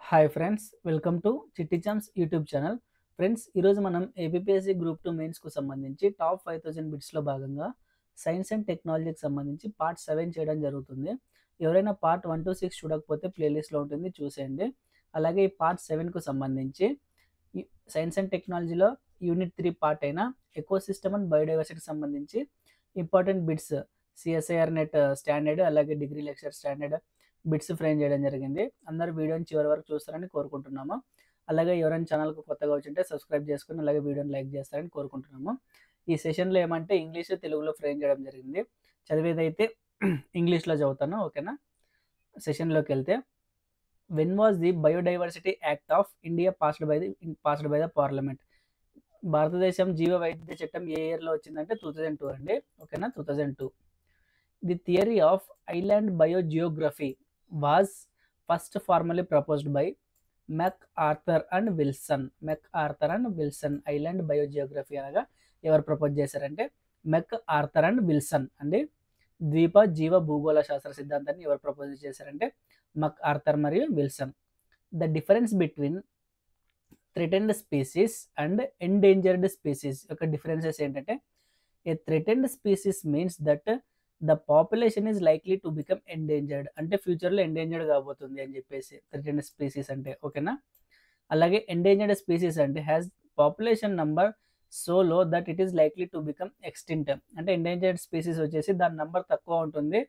Hi friends, welcome to చిట్టి charms YouTube channel. Friends, ఈరోజు మనం ఏపీఎస్సీ గ్రూప్ 2 మెయిన్స్కు సంబంధించి టాప్ 5000 బిట్స్లో భాగంగా సైన్స్ అండ్ టెక్నాలజీకి సంబంధించి పార్ట్ 7 చేయడం జరుగుతుంది. ఎవరైనా పార్ట్ 1 to 6 చూడకపోతే ప్లేలిస్ట్లో ఉంటుంది, చూసేయండి. అలాగే ఈ పార్ట్ 7కు సంబంధించి సైన్స్ అండ్ టెక్నాలజీలో యూనిట్ 3 పార్ట్ అయిన ఎకోసిస్టమ్ అండ్ బయోడైవర్సిటీకి సంబంధించి important bits CSIR NET standard అలాగే degree lecture standard bits frame చేయడం జరిగింది. అందరూ వీడియోని చివరి వరకు చూస్తారని కోరుకుంటున్నాము. అలాగే ఎవరైనా ఛానల్కు కొత్తగా వచ్చింటే సబ్స్క్రైబ్ చేసుకుని అలాగే వీడియోని లైక్ చేస్తారని కోరుకుంటున్నాము. ఈ సెషన్లో ఏమంటే ఇంగ్లీష్ తెలుగులో ఫ్రేమ్ చేయడం జరిగింది. చదివేదైతే ఇంగ్లీష్లో చదువుతాను, ఓకేనా. సెషన్లోకి వెళ్తే, when was the biodiversity act of India passed by the parliament? భారతదేశం జీవ వైద్య చట్టం ఏ ఇయర్లో వచ్చిందంటే 2002 అండి, ఓకేనా. 2002. The theory of island biogeography was first formally proposed by MacArthur and Wilson. Island biogeography అనగా ఎవరు ప్రపోజ్ చేశారంటే MacArthur and Wilson అండి. ద్వీప జీవ భూగోళ శాస్త్ర సిద్ధాంతాన్ని ఎవరు ప్రపోజ్ చేశారంటే MacArthur మరియు Wilson. The difference between threatened species and endangered species యొక్క డిఫరెన్సెస్ ఏంటంటే, a threatened species means that the population is likely to become endangered, అంటే ఫ్యూచర్లో ఎండేంజర్డ్ కాబోతుంది అని చెప్పేసి థ్రెటెన్డ్ స్పీసీస్ అంటే, ఓకేనా. అలాగే ఎండేంజర్డ్ స్పీసీస్ అంటే హ్యాస్ పాపులేషన్ నంబర్ సో లో that it is likely to become extinct, అంటే ఎండేంజర్డ్ స్పీసీస్ వచ్చేసి దాని నంబర్ తక్కువ ఉంటుంది,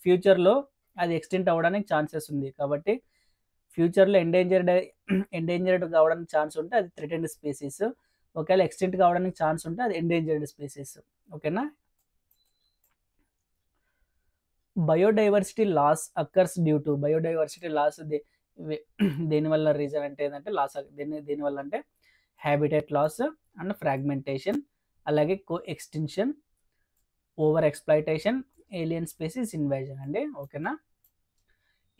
ఫ్యూచర్లో అది ఎక్స్టింక్ట్ అవ్వడానికి ఛాన్సెస్ ఉంది. కాబట్టి ఫ్యూచర్లో ఎండేంజర్డ్ కావడానికి ఛాన్స్ ఉంటే అది థ్రెటెన్డ్ స్పీసీస్, ఒకవేళ ఎక్స్టింక్ట్ కావడానికి ఛాన్స్ ఉంటే అది ఎండేంజర్డ్ స్పీసీస్, ఓకేనా. Biodiversity loss occurs due to, biodiversity loss దేనివల్ల రీజన్ అంటే ఏంటంటే లాస్ దేనివల్ల అంటే హ్యాబిటేట్ లాస్ అండ్ ఫ్రాగ్మెంటేషన్, అలాగే co extinction, over exploitation, alien species invasion అండి, ఓకేనా.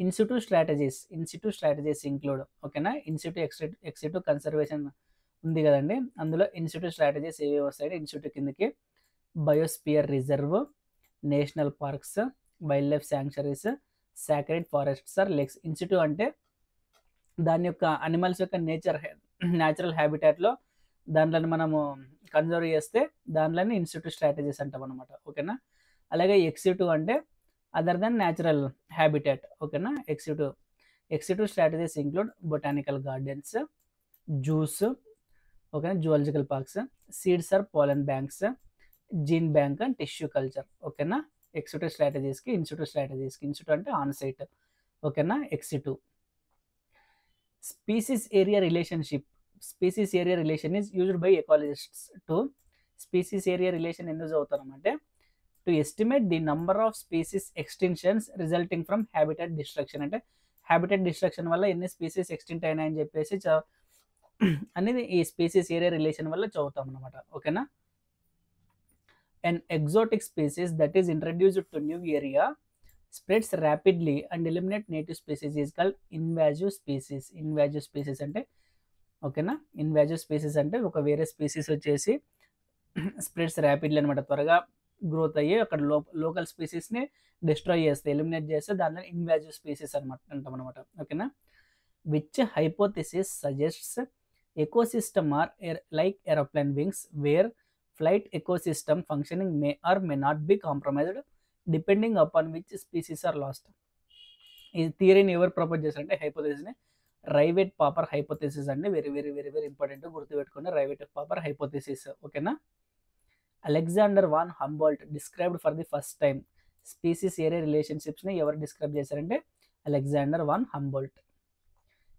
ఇన్సిటు స్ట్రాటజీస్ ఇంక్లూడ్, ఓకేనా. ఎక్సిటు కన్సర్వేషన్ ఉంది కదండి, అందులో ఇన్సిటు స్ట్రాటజీస్ ఏవి వస్తాయంటే ఇన్సిటు కిందకి biosphere reserve, national parks, wild life sanctuaries, sacred forests or lakes. In situ అంటే దాని యొక్క అనిమల్స్ యొక్క న్యాచురల్ హ్యాబిటాట్లో దాంట్లోని మనము కన్జర్వ్ చేస్తే దాంట్లోని ఇన్సిటు స్ట్రాటజీస్ అంటాం అనమాట, ఓకేనా. అలాగే ఎక్సిటు అంటే అదర్ దెన్ న్యాచురల్ హ్యాబిటాట్, ఓకేనా. Ex situ strategies include botanical gardens, zoos, ఓకేనా, zoological parks, seeds or pollen banks, gene bank and tissue culture, ఓకేనా. ఎక్సిటు స్ట్రాటజీస్కి ఇన్సిటు అంటే ఆన్ సైట్, ఓకేనా. Ex situ species area relation is used by ecologists to, species area relation ఎందుకు చదువుతామంటే to estimate the number of species extinctions resulting from habitat destruction, అంటే habitat destruction వల్ల ఎన్ని species extinct అయినాయని చెప్పేసి అనేది ఈ స్పీసీస్ ఏరియా రిలేషన్ వల్ల చదువుతాం అనమాట, ఓకేనా. An exotic species that is introduced to new area spreads rapidly and eliminate native species is called invasive species అంటే, ఓకేనా. ఇన్వాజివ్ స్పీసీస్ అంటే ఒక వేరే స్పీసీస్ వచ్చేసి స్ప్రెడ్స్ ర్యాపిడ్లీ అనమాట, త్వరగా గ్రోత్ అయ్యి అక్కడ లోకల్ స్పీసీస్ని డిస్ట్రాయ్ చేస్తే, ఎలిమినేట్ చేస్తే దాంట్లో ఇన్వాజివ్ స్పీసీస్ అంటాం అనమాట, ఓకేనా. Which hypothesis suggests ecosystem are like aeroplane wings where flight ecosystem functioning may or may not be compromised depending upon which species are lost. ఈ థియరీని ఎవరు ప్రపోజ్ చేశారంటే హైపోథెసిస్ని రైవెట్ పాపర్ హైపోథెసిస్ అండి. Very very very very important, గుర్తుపెట్టుకోండి rivet popper hypothesis, ఓకేనా. Alexander von Humboldt described for the first time species area రిలేషన్షిప్స్ని ఎవరు describe చేశారంటే Alexander von Humboldt.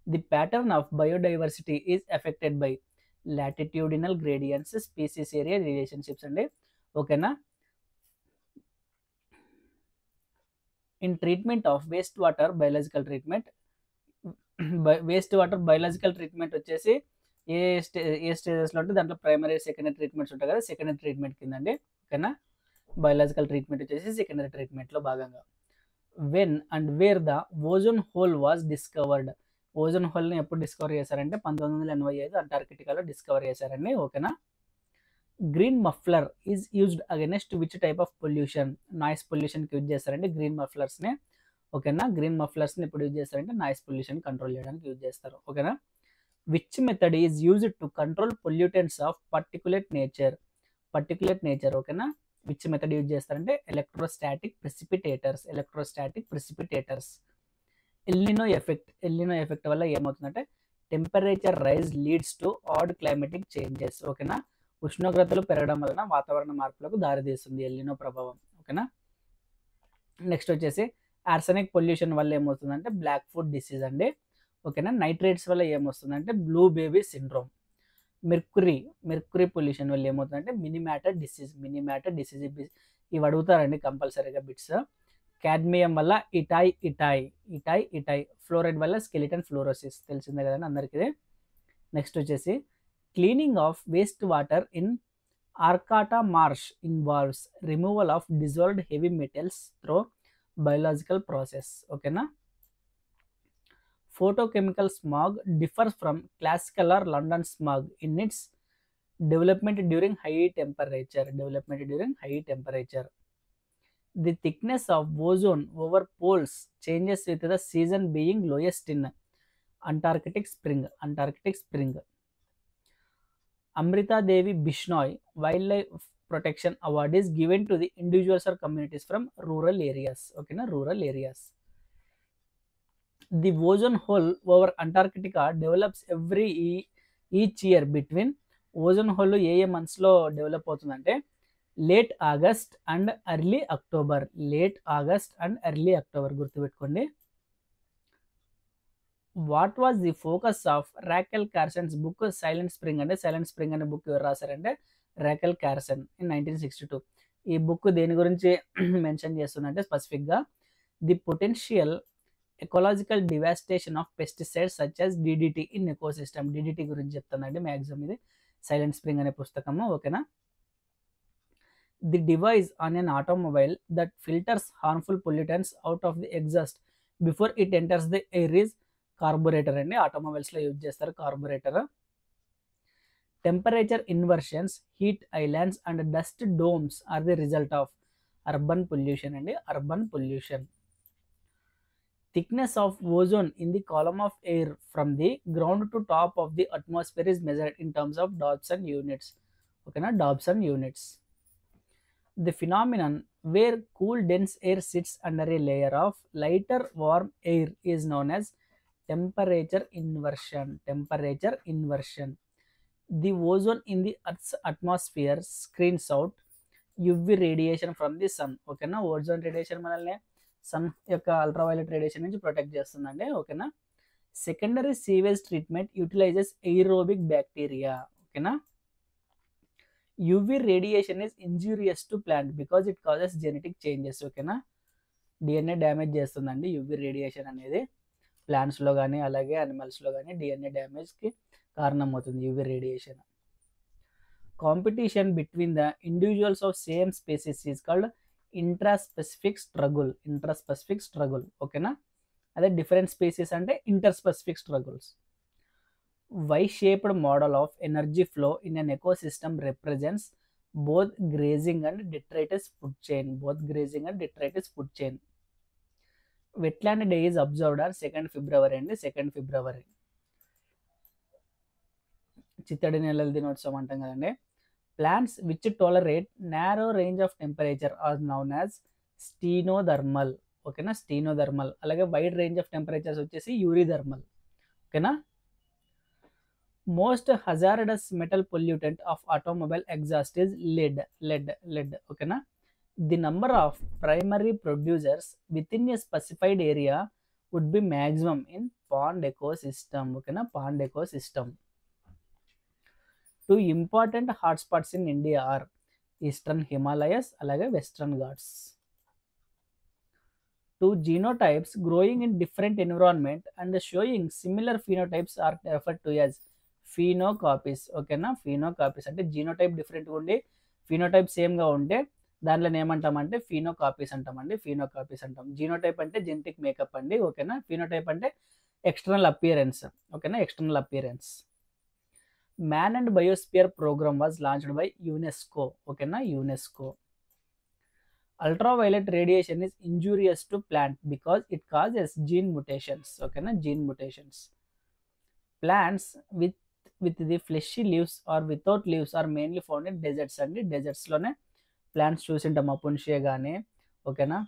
The pattern of biodiversity is affected by latitudinal gradients, species area relationships అండి, ఓకేనా. In treatment of waste water biological treatment వచ్చేసి ఏ స్టేజెస్లో అంటే దాంట్లో ప్రైమరీ సెకండరీ ట్రీట్మెంట్స్ ఉంటాయి కదా, సెకండరీ ట్రీట్మెంట్ కింద అండి, ఓకేనా. బయాలజికల్ ట్రీట్మెంట్ వచ్చేసి సెకండరీ ట్రీట్మెంట్లో భాగంగా. When and where the ozone hole was discovered, ozone హోల్ని ఎప్పుడు డిస్కవర్ చేశారంటే 1985 అంటార్కిటికాలో డిస్కవర్ చేశారండి, ఓకేనా. Green muffler is used against which type of pollution, noise పొల్యూషన్కి యూజ్ చేస్తారండి గ్రీన్ మఫ్లర్స్ని, ఓకేనా. గ్రీన్ మఫ్లర్స్ని ఇప్పుడు యూజ్ చేస్తారంటే నాయిస్ పొల్యూషన్ కంట్రోల్ చేయడానికి యూజ్ చేస్తారు. ఓకేనా. Which method is used to control pollutants of particulate nature. ఓకేనా. విచ్ మెథడ్ యూజ్ చేస్తారంటే ఎలక్ట్రోస్టాటిక్ ప్రెసిపిటేటర్స్. ఎల్నినో ఎఫెక్ట్ వల్ల ఏమవుతుందంటే temperature rise leads to odd climatic changes. ఓకేనా. ఉష్ణోగ్రతలు పెరగడం వలన వాతావరణ మార్పులకు దారితీస్తుంది ఎల్నినో ప్రభావం. ఓకేనా. నెక్స్ట్ వచ్చేసి ఆర్సెనిక్ పొల్యూషన్ వల్ల ఏమవుతుందంటే బ్లాక్ ఫుట్ డిసీజ్ అండి. ఓకేనా. నైట్రేట్స్ వల్ల ఏమొస్తుందంటే blue baby syndrome. Mercury pollution వల్ల ఏమవుతుందంటే మినిమాటర్ డిసీజ్. ఇవి అడుగుతారండి కంపల్సరీగా బిట్స్. కాడ్మియం వల్ల ఇటాయ్. ఫ్లోరైడ్ వల్ల స్కెలిటన్ ఫ్లోరోసిస్, తెలిసిందే కదండి అందరికీ. నెక్స్ట్ వచ్చేసి cleaning of waste water in Arcata marsh involves removal of dissolved heavy metals through biological process. ఓకేనా. Photochemical smog differs from classical or London smog in its development during high temperature. The thickness of ozone over poles changes with the season being lowest in Antarctic spring. Amrita Devi Bishnoi Wildlife Protection Award is given to the individuals or communities from rural areas. Okay na, rural areas. The ozone hole over Antarctica develops each year between ozone hole a months లో develop అవుతుందంటే late August and early October. గుర్తుపెట్టుకోండి. What was the focus of Rachel Carson's book silent spring అనే book ఎవరు రాశారంటే రాకెల్ Carson in 1962. ఈ book దేని గురించి mention చేస్తుందంటే స్పెసిఫిక్గా the potential ecological devastation of pesticides such as DDT in ecosystem. DDT గురించి చెప్తుందండి మ్యాక్సిమం ఇది సైలెంట్ స్ప్రింగ్ అనే పుస్తకము. ఓకేనా. The device on an automobile that filters harmful pollutants out of the exhaust before it enters the air is carburettor అండి. ఆటోమొబైల్స్లో use చేస్తారు carburettor. Temperature inversions, heat islands and dust domes are the result of urban pollution అండి. Thickness of ozone in the column of air from the ground to top of the atmosphere is measured in terms of Dobson units. Okay na, Dobson units. The phenomenon where cool dense air sits under a layer of lighter warm air is known as temperature inversion. The ozone in the Earth's atmosphere screens out UV radiation from the sun. Okay na, ozone radiation మనల్ని sun యొక్క ultraviolet radiation నుంచి protect చేస్తుందండి. ఓకేనా. Secondary sewage treatment utilizes aerobic bacteria. ఓకేనా. UV radiation is injurious to plant because it causes genetic changes. ఓకేనా. DNA damage చేస్తుందండి UV radiation అనేది. ప్లాంట్స్లో కానీ అలాగే అనిమల్స్లో కానీ డిఎన్ఏ డ్యామేజ్కి కారణమవుతుంది UV radiation. Competition between the individuals of same species is called intraspecific struggle. ఓకేనా. అదే డిఫరెంట్ స్పీసీస్ అంటే interspecific struggles. Y shaped model of energy flow in an ecosystem represents both grazing and detritus food chain. Wetland day is observed on 2nd February అండి. 2nd February చిత్తడి నెలల దినోత్సవం అంటాం కదండి. Plants which tolerate narrow range of temperature are known as stenothermal. ఓకేనా, స్టీనోథర్మల్. అలాగే wide range of temperatures వచ్చేసి eurythermal. ఓకేనా. Most hazardous metal pollutant of automobile exhaust is lead. ఓకేనా. The number of primary producers within a specified area would be maximum in pond ecosystem. ఓకేనా, pond ecosystem. 2 important hotspots in India are Eastern Himalayas అలాగే Western Ghats. 2 genotypes growing in different environment and showing similar phenotypes are referred to as phenocopies. ఓకేనా, phenocopies అంటే genotype డిఫరెంట్గా ఉండి phenotype సేమ్గా ఉంటే దాంట్లో ఏమంటామంటే ఫీనోకాపీస్ అంటామండి. జీనోటైప్ అంటే జెనెటిక్ మేకప్ అండి. ఓకేనా. ఫినోటైప్ అంటే ఎక్స్టర్నల్ అపియరెన్స్. ఓకేనా, external appearance. Man and Biosphere Programme was launched by UNESCO. ఓకేనా, UNESCO. Ultraviolet radiation is injurious to plant because it causes gene mutations. ఓకేనా, gene mutations. Plants with the fleshy leaves or without leaves are mainly found in deserts అండి. డెజర్ట్స్లోనే plants చూసింటాం, అపున్షియా కానీ. ఓకేనా,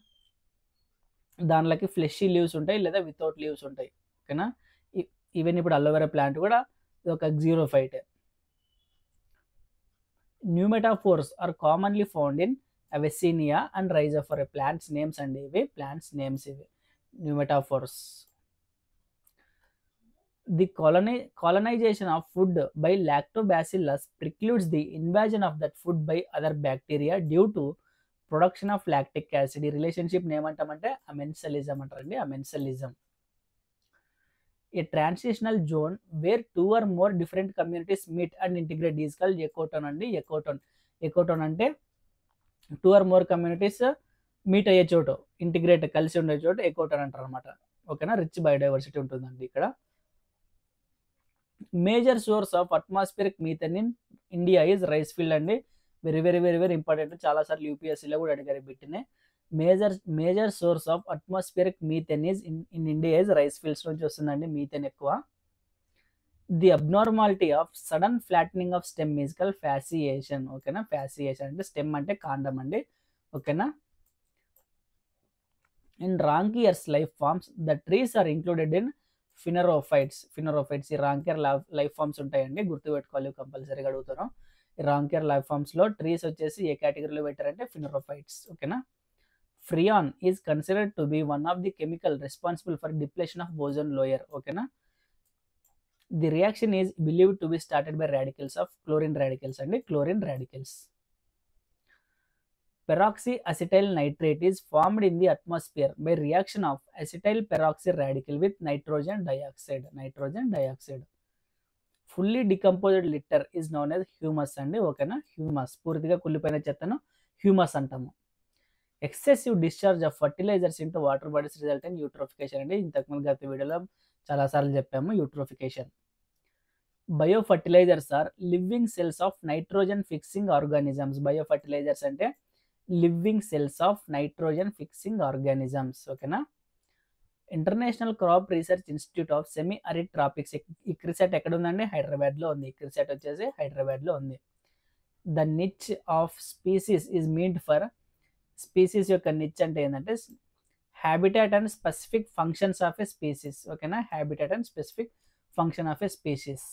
దానిలోకి fleshy leaves ఉంటాయి లేదా without leaves ఉంటాయి. ఓకేనా, ఈవెన్ ఇప్పుడు అలోవెరా ప్లాంట్ కూడా ఒక xerophyte. Pneumatophores are commonly found in Avicennia and Rhizophora. Plants names అండి ఇవి, ప్లాంట్స్ నేమ్స్ ఇవి pneumatophores. The colonization of food by lactobacillus precludes the invasion of that food by other bacteria due to production of lactic acid. ఈ relationship ఏమంటామంటే amensalism అంటారండి, amensalism. A transitional zone where 2 or more different communities meet and integrate is called ecotone అండి. Ecotone అంటే 2 or more communities meet అయ్యే చోటు, integrate కలిసి ఉండే చోటు ఎకోటోన్ అంటారు అనమాట. ఓకేనా, రిచ్ బయోడైవర్సిటీ ఉంటుందండి ఇక్కడ. Major source of atmospheric methane in India is rice field అండి. Very very very very important, చాలాసార్లు యూపీఎస్సీలో కూడా అడిగారు బిట్టినే. Major source of atmospheric methane is in India is rice fields నుంచి వస్తుందండి మీథేన్ ఎక్కువ. The abnormality of sudden flattening of stem is called fasciation. ఓకేనా, ఫ్యాసియేషన్ అంటే స్టెమ్ అంటే కాండం అండి. ఓకేనా, in Raunkiaer's life forms the trees are included in phanerophytes. ఈ రాంకియర్ లైఫ్ ఫార్మ్స్ ఉంటాయండి, గుర్తుపెట్టుకోవాలి, కంపల్సరీగా అడుగుతారు. ఈ రాంకియర్ లైఫ్ ఫార్మ్స్లో ట్రీస్ వచ్చేసి ఏ కేటగిరీలో పెట్టారంటే ఫినరోఫైట్స్. ఓకేనా, freon is considered to be one of the chemical responsible for depletion of ozone layer. ఓకేనా, the reaction is believed to be started by radicals of chlorine radicals అండి, chlorine radicals. Peroxy acetyl nitrate is formed in the atmosphere by reaction of acetyl peroxy radical with nitrogen dioxide. Fully decomposed litter is known as humus అండి. ఓకేనా, humus, పూర్తిగా కుళ్ళిపోయిన చెత్తను humus అంటాము. Excessive discharge of fertilisers into water bodies result in eutrophication అండి. ఇంతకుముందు గత వీడియోలో చాలాసార్లు చెప్పాము eutrophication. Bio fertilizers are living cells of nitrogen fixing organisms. Bio fertilizers అంటే living cells of nitrogen fixing organisms. ఓకేనా, International Crop Research Institute of Semi Arid Tropics. ICRISAT ఎక్కడ ఉందండి? హైదరాబాద్లో ఉంది. ఇక్రిసాట్ వచ్చేసి హైదరాబాద్లో ఉంది. The niche of species is meant for. Species యొక్క నిచ్ అంటే ఏంటంటే habitat and specific functions of a species. ఓకేనా, habitat and specific function of a species.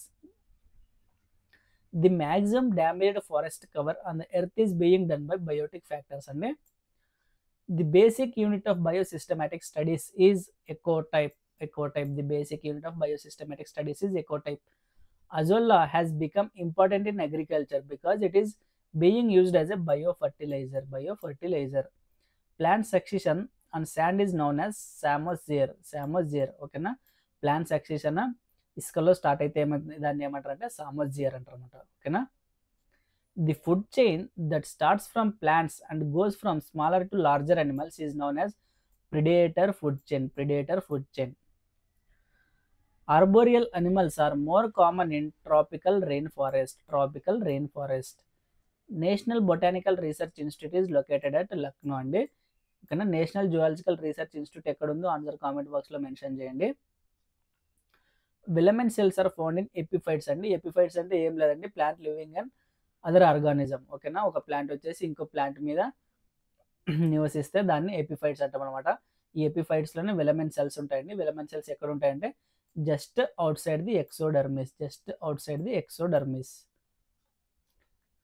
The maximum damaged forest cover on the earth is being done by biotic factors అండి. The basic unit of biosystematic studies is ecotype. The basic unit of biosystematic studies is ecotype. Azolla has become important in agriculture because it is being used as a biofertilizer. Plant succession on sand is known as samosphere. ఓకేనా, plant succession ఇసుకలో start అయితే దాన్ని ఏమంటారు అంటే సామోస్ఫియర్ అంటారు అనమాట. ఓకేనా, the food chain that starts from plants and goes from smaller to larger animals is known as predator food chain. Arboreal animals are more common in tropical rainforest. National Botanical Research Institute is located at Lucknow అండి. ఓకేనా, National Zoological Research Institute ఎక్కడుందో answer comment బాక్స్లో mention చేయండి. Velamen cells are found in epiphytes అండి. Epiphytes అంటే ఏం లేదండి, plant living and other organism. ఓకేనా, ఒక ప్లాంట్ వచ్చేసి ఇంకో ప్లాంట్ మీద నివసిస్తే దాన్ని ఎపిఫైట్స్ అంటాం అనమాట. ఈ ఎపిఫైట్స్లోనే విలమెన్ సెల్స్ ఉంటాయండి. విలమెన్ సెల్స్ ఎక్కడ ఉంటాయంటే just outside the exodermis.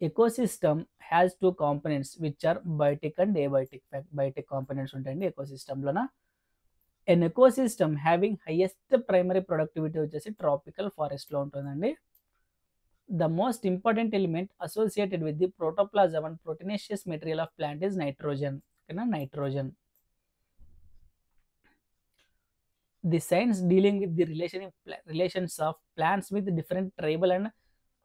Ecosystem has 2 components which are biotic and abiotic. Biotic components ఉంటాయండి ఎకోసిస్టమ్లోన. An ecosystem having highest primary productivity వచ్చేసి ట్రాపికల్ ఫారెస్ట్లో ఉంటుందండి. The most important element associated with the protoplasm and proteinaceous material of plant is nitrogen. Nitrogen. The science dealing with the relations of plants with different tribal and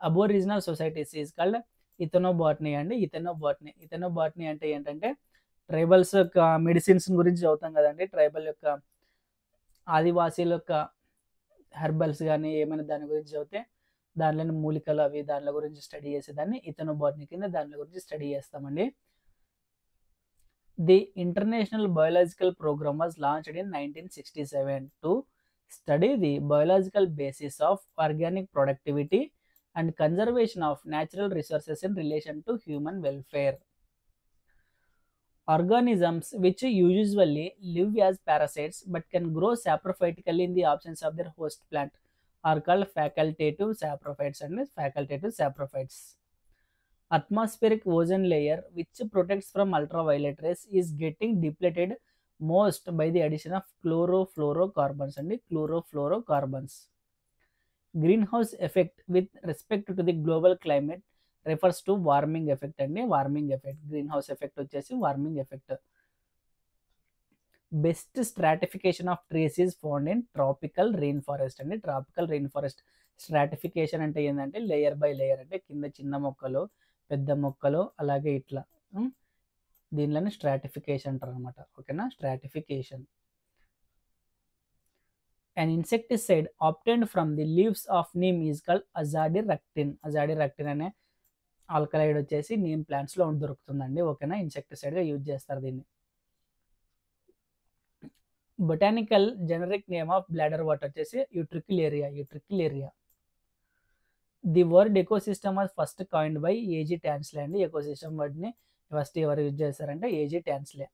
aboriginal societies is called ethnobotany and ethnobotany అంటే ఏంటంటే tribals యొక్క medicines గురించి చదువుతాం కదండి. Tribal యొక్క ఆదివాసీల యొక్క herbals కానీ ఏమైనా దాని గురించి చదివితే దానిలోని మూలికలు అవి దానిల గురించి స్టడీ చేసేదాన్ని ఇథనోబాటనీ కింద దానిల గురించి స్టడీ చేస్తామండి. The International Biological Program was launched in 1967 to study the biological basis of organic productivity and conservation of natural resources in relation to human welfare. Organisms which usually live as parasites but can grow saprophytically in the absence of their host plant are called facultative saprophytes and facultative saprophytes. Atmospheric ozone layer which protects from ultraviolet rays is getting depleted most by the addition of chlorofluorocarbons and chlorofluorocarbons. Greenhouse effect with respect to the global climate refers to warming effect and warming effect. Greenhouse effect వచ్చేసి warming effect. Best stratification of trees is found in tropical rainforest and tropical rainforest. Stratification అంటే ఏంటంటే layer by layer, అంటే కింద చిన్న మొక్కలు పెద్ద మొక్కలు అలాగే ఇట్లా దీనిలోనే స్ట్రాటిఫికేషన్ అంటారు అనమాట. ఓకేనా, stratification. An insecticide obtained from the leaves of neem is called azadirachtin. Azadirachtin అనే ఆల్కలైడ్ వచ్చేసి నీమ్ ప్లాంట్స్లో దొరుకుతుందండి. ఓకేనా, ఇన్సెక్టిసైడ్గా యూజ్ చేస్తారు దీన్ని. Botanical generic name of bladderwort వచ్చేసి Utricularia. The word ecosystem was first coined by A G Tansley అండి. ఎకోసిస్టమ్ వర్డ్ని ఫస్ట్ ఎవరు యూజ్ చేస్తారంటే A G Tansley.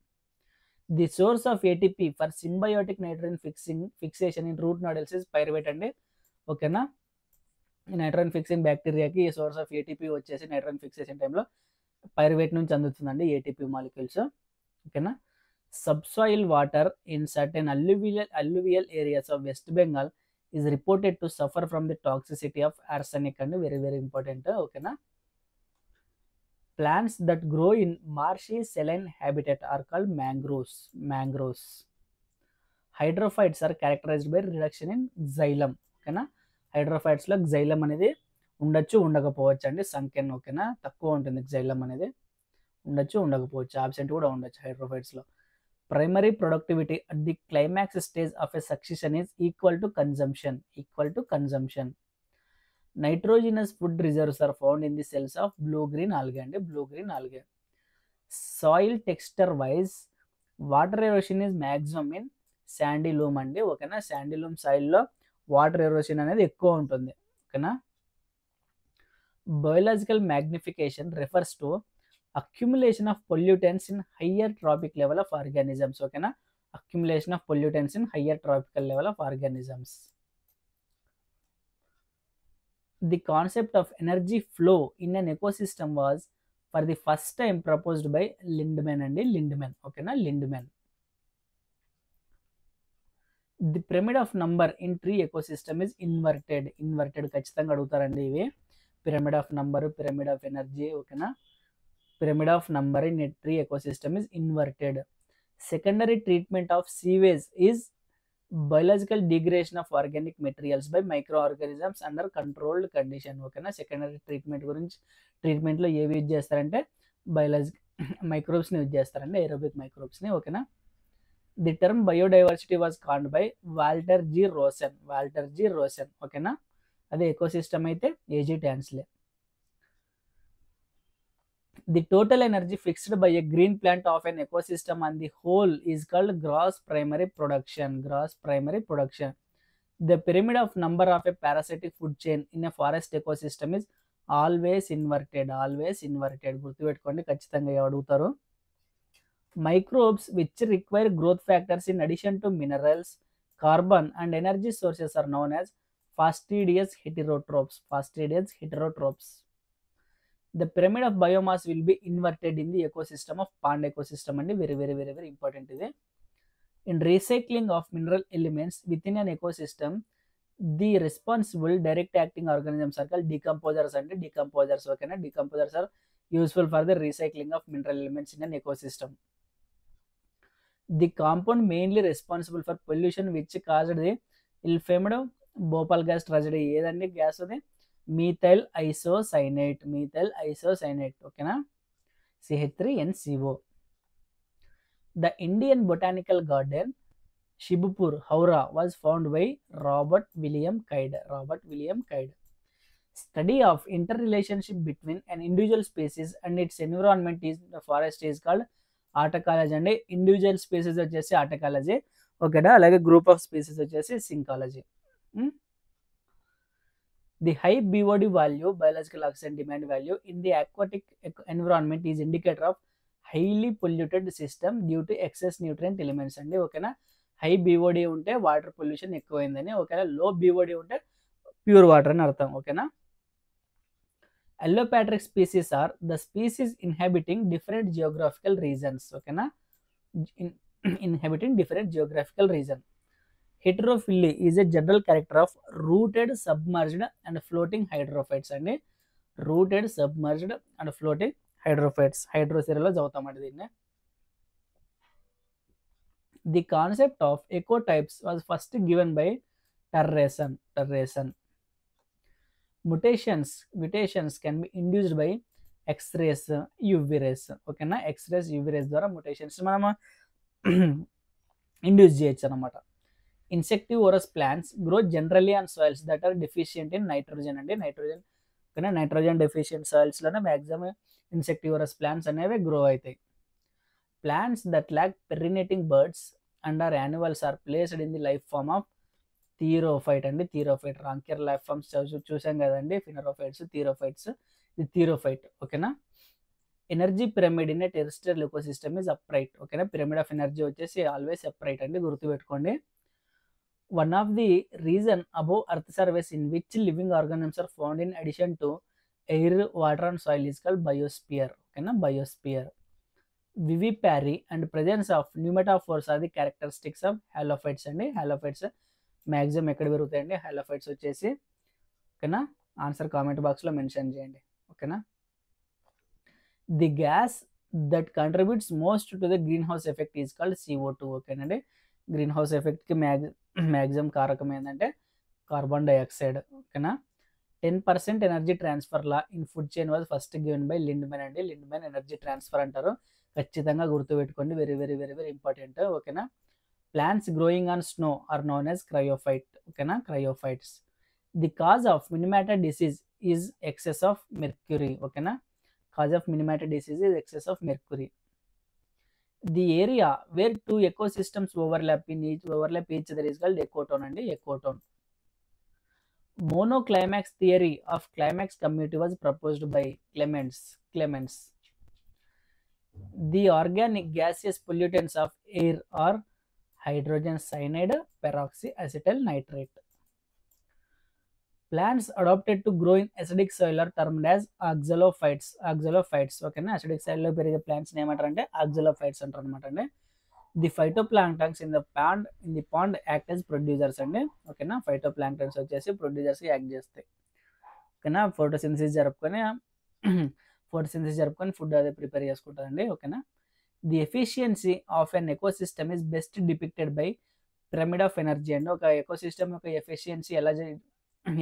The source of ATP for symbiotic nitrogen fixation in root nodules is pyruvate అండి. ఓకేనా, nitrogen fixing బ్యాక్టీరియాకి ఈ source of ATP వచ్చేసి nitrogen fixation టైంలో పైరువేట్ నుంచి అందుతుందండి ఏటీపీ మాలిక్యూల్స్. ఓకేనా, subsoil water in certain alluvial areas of West Bengal is reported to suffer from the toxicity of arsenic and very important. Okay na, plants that grow in marshy saline habitat are called mangroves. Hydrophytes are characterized by reduction in xylem. Okay na, hydrophytes లో xylem అనేది ఉండొచ్చు ఉండకపోవచ్చు అండి. సంకెన్ ఓకేనా, తక్కువ ఉంటుంది xylem అనేది, ఉండొచ్చు ఉండకపోవచ్చు, ఆబ్సెంట్ కూడా ఉండొచ్చు hydrophytes లో. Primary productivity at the climax stage of a succession is equal to consumption. Nitrogenous food reserves are found in the cells of blue-green algae and blue-green algae. Soil texture wise, water erosion is maximum in sandy loam అండి. ఓకేనా, sandy loam soil లో water erosion అనేది ఎక్కువ ఉంటుంది. ఓకేనా, biological magnification refers to accumulation of pollutants in higher trophic level of organisms. ఓకేనా, accumulation of pollutants in higher tropical level of organisms. The concept of energy flow in an ecosystem was for the first time proposed by Lindemann and Lindemann. ఓకేనా, Lindemann. The pyramid of number in tree ecosystem is inverted. ఖచ్చితంగా అడుగుతారండి ఇవి. pyramid of number, pyramid of energy. ఓకేనా, pyramid of number in a tree ecosystem is inverted. Secondary treatment of sewage is biological degradation of organic materials by microorganisms under controlled condition. ఓకేనా, secondary ట్రీట్మెంట్లో ఏవి use చేస్తారంటే biological మైక్రోబ్స్ని use చేస్తారండి, aerobic మైక్రోబ్స్ని. ఓకేనా, the term biodiversity was coined by Walter G Rosen. ఓకేనా, అదే ఎకోసిస్టమ్ అయితే A G Tansley. The total energy fixed by a green plant of an ecosystem on the whole is called gross primary production. The pyramid of number of a parasitic food chain in a forest ecosystem is always inverted. గుర్తుపెట్టుకోండి, ఖచ్చితంగా అడుగుతారు. Microbes which require growth factors in addition to minerals, carbon and energy sources are known as fastidious heterotrophs. The pyramid of biomass will be inverted in the ecosystem of pond ecosystem and very important is in recycling of mineral elements within an ecosystem. The responsible direct acting organisms are called decomposers. Okay na, decomposers are useful for the recycling of mineral elements in an ecosystem. The compound mainly responsible for pollution which caused the ill-famed Bhopal gas tragedy ఏదండి gas అది methyl isocyanate. ఓకేనా, CH3NCO. The Indian Botanical Garden, Shibpur, Howrah was found by Robert William Kyde. Study of interrelationship between an individual species and its environment in the forest is called ఆటకాలజీ అండి. Individual species వచ్చేసి ఆటకాలజీ, ఓకేనా. అలాగే group of species వచ్చేసి synecology. The high BOD value, biological oxygen demand value in the aquatic environment is indicator of highly polluted system due to excess nutrient elements అండి, ఓకేనా. High BOD ఉంటే water pollution ఎక్కువైందని, ఓకేనా. Low BOD ఉంటే pure water అని అర్థం, ఓకేనా. Allopatric species are the species inhabiting different geographical regions, ఓకేనా. Inhabiting different geographical region. Heterophyly is a general character of rooted, submerged and floating hydrophytes అండి. Rooted, submerged and floating hydrophytes. హైడ్రోసిరలో చదువుతామండి దీన్ని. The concept of ecotypes was first given by Terrasson. Mutations can be induced by X-rays, UV rays, ఓకేనా. X-rays, UV rays ద్వారా mutations మనము induce చేయొచ్చు అనమాట. Insectivorous plants grow generally on soils that are deficient in nitrogen అండి. Nitrogen, ఓకేనా. Nitrogen deficient సాయిల్స్లోనే maximum ఇన్సెక్టివరస్ plants అనేవి grow అవుతాయి. Plants that lack perinating buds and are annuals are placed in the life form of థీరోఫైట్ అండి. థీరోఫైట్ రాంకియర్ life forms చూసాం కదండి, ఫినరోఫైట్స్, థీరోఫైట్స్. ఇది therophyte, ఓకేనా. Energy pyramid in a terrestrial ecosystem is upright, ఓకేనా. Pyramid of energy వచ్చేసి always upright అండి, గుర్తుపెట్టుకోండి. One of the region above earth surface in which living organisms are found in addition to air, water and soil is called biosphere, ఓకేనా. Biosphere. Vivipary and presence of pneumatophores are the characteristics of halophytes అండి. Halophytes maximum ఎక్కడ పెరుగుతాయండి halophytes వచ్చేసి, ఓకేనా. Answer comment బాక్స్లో mention చేయండి, ఓకేనా. The gas that contributes most to the green house effect is called CO2, ఓకేనండి. గ్రీన్ హౌస్ ఎఫెక్ట్కి మ్యాక్సిమం కారకం ఏంటంటే కార్బన్ డైఆక్సైడ్, ఓకేనా. 10% energy transfer law in food chain was first given by Lindeman అండి. Lindeman energy transfer అంటారు, ఖచ్చితంగా గుర్తుపెట్టుకోండి, very very very very important, ఓకేనా. Plants growing on snow are known as cryophyte, ఓకేనా. Cryophytes. The cause of Minimatta disease is excess of mercury, ఓకేనా. Cause of Minimatta disease is excess of mercury. The area where two ecosystems overlap each other is called ecotone అండి, ecotone. Monoclimax theory of climax community was proposed by Clements. The organic gaseous pollutants of air are hydrogen cyanide, peroxyacetyl nitrate. Plants adapted to grow in acidic soil are termed as axolophytes, ఓకేనా. acidic soil లో పెరిగే plants ఏమంటారు అంటే axolophytes అంటారు అనమాట అండి. The phytoplanktons in the pond act as producers అండి, ఓకేనా. ఫైటోప్లాంక్టన్స్ వచ్చేసి ప్రొడ్యూసర్స్ యాక్ట్ చేస్తాయి, ఓకేనా. ఫోటోసింథసిస్ జరుపుకొని ఫుడ్ అదే ప్రిపేర్ చేసుకుంటారండి, ఓకేనా. The efficiency of an ecosystem is best depicted by pyramid of energy అండి. ఒక ఎకోసిస్టమ్ యొక్క ఎఫిషియన్సీ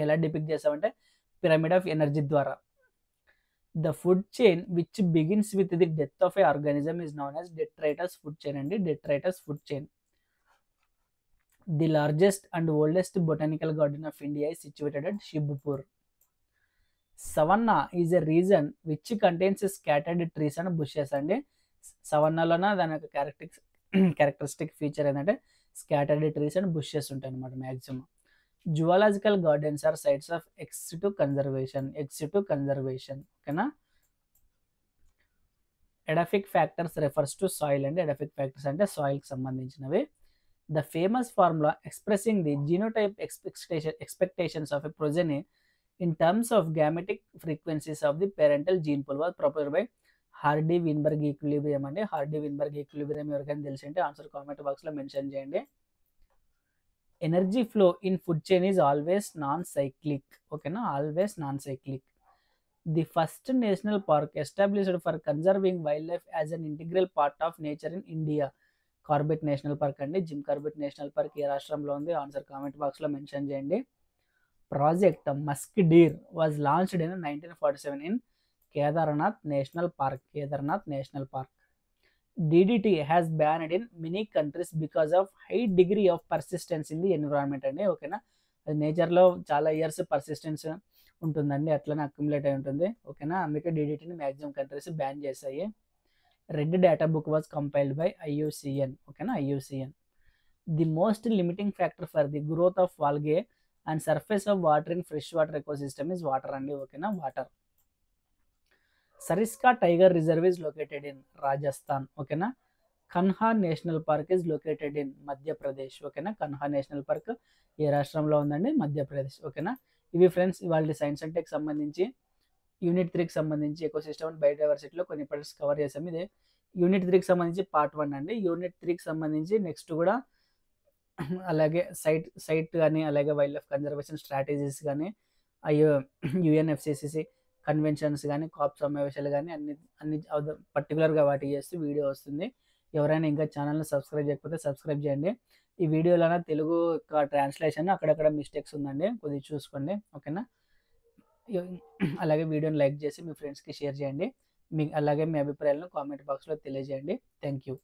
ఎలా డిపిక్ట్ చేస్తామంటే పిరమిడ్ ఆఫ్ ఎనర్జీ ద్వారా. The food chain which begins with the death of a organism is known as detritus food chain అండి, detritus food chain. The largest and oldest botanical garden of India is situated at Shibpur. Savanna is a region which contains scattered trees and bushes అండి. సవన్నాలోన దాని యొక్క characteristic feature ఏంటంటే scattered trees and bushes ఉంటాయి అనమాట maximum. Zoological gardens are sites of ex situ conservation, ఓకేనా. Edaphic factors refers to soil అండి. Edaphic factors అంటే సాయిల్కి సంబంధించినవి. The famous formula expressing the genotype expectations of a progeny in terms of gametic frequencies of the parental gene pool was proposed by Hardy Weinberg equilibrium అండి. Hardy Weinberg equilibrium ఎవరికైనా తెలిసి అంటే answer comment బాక్స్లో mention చేయండి. Energy flow in food chain is always non cyclic, ఓకేనా. Always non cyclic. The first national park established for conserving wild life as an integral part of nature in India, Corbett National Park అండి. Jim Corbett National Park ఏ రాష్ట్రంలో ఉంది, answer comment బాక్స్లో mention చేయండి. Project Musk Deer was launched in 1947 in Kedarnath National Park. DDT has banned in many countries because of high degree of persistence in the environment అండి, ఓకేనా. అది నేచర్లో చాలా ఇయర్స్ పర్సిస్టెన్స్ ఉంటుందండి, అట్లనే అక్యుములేట్ అయి ఉంటుంది, ఓకేనా. అందుకే DDTని మ్యాక్సిమం కంట్రీస్ బ్యాన్ చేశాయి. Red data book was compiled by IUCN. ఓకేనా, IUCN. The most limiting factor for the growth of algae and surface of water in fresh water ecosystem is water అండి. ఓకేనా, water. Sariska tiger reserve is located in Rajasthan. ఓకేనా. Kanha national park is located in Madhya Pradesh. ఓకేనా, Kanha national Park ఏ రాష్ట్రంలో ఉందండి? మధ్యప్రదేశ్. ఓకేనా. ఇవి friends ఇవాళ సైన్స్ అండ్ టెక్ సంబంధించి యూనిట్ 3కి సంబంధించి ఎకోసిస్టమ్ అండ్ బయోడైవర్సిటీలో కొన్ని పార్ట్స్ కవర్ చేసాం. ఇదే యూనిట్ 3కి సంబంధించి పార్ట్ 1 అండి. యూనిట్ 3కి సంబంధించి నెక్స్ట్ కూడా అలాగే సైట్ కానీ, అలాగే వైల్డ్ లైఫ్ కన్జర్వేషన్ స్ట్రాటజీస్ కానీ, అయ్యో యుఎన్ఎఫ్సిసిసి కన్వెన్షన్స్ కానీ, కాప్ సమావేశాలు కానీ అన్ని పర్టికులర్గా వాటి చేస్తూ వీడియో వస్తుంది. ఎవరైనా ఇంకా ఛానల్ని సబ్స్క్రైబ్ చేయకపోతే సబ్స్క్రైబ్ చేయండి. ఈ వీడియోలో తెలుగు యొక్క ట్రాన్స్లేషన్ అక్కడక్కడ మిస్టేక్స్ ఉందండి, కొద్దిగా చూసుకోండి. ఓకేనా. అలాగే వీడియోని లైక్ చేసి మీ ఫ్రెండ్స్కి షేర్ చేయండి. అలాగే మీ అభిప్రాయాలను కామెంట్ బాక్స్లో తెలియజేయండి. Thank you.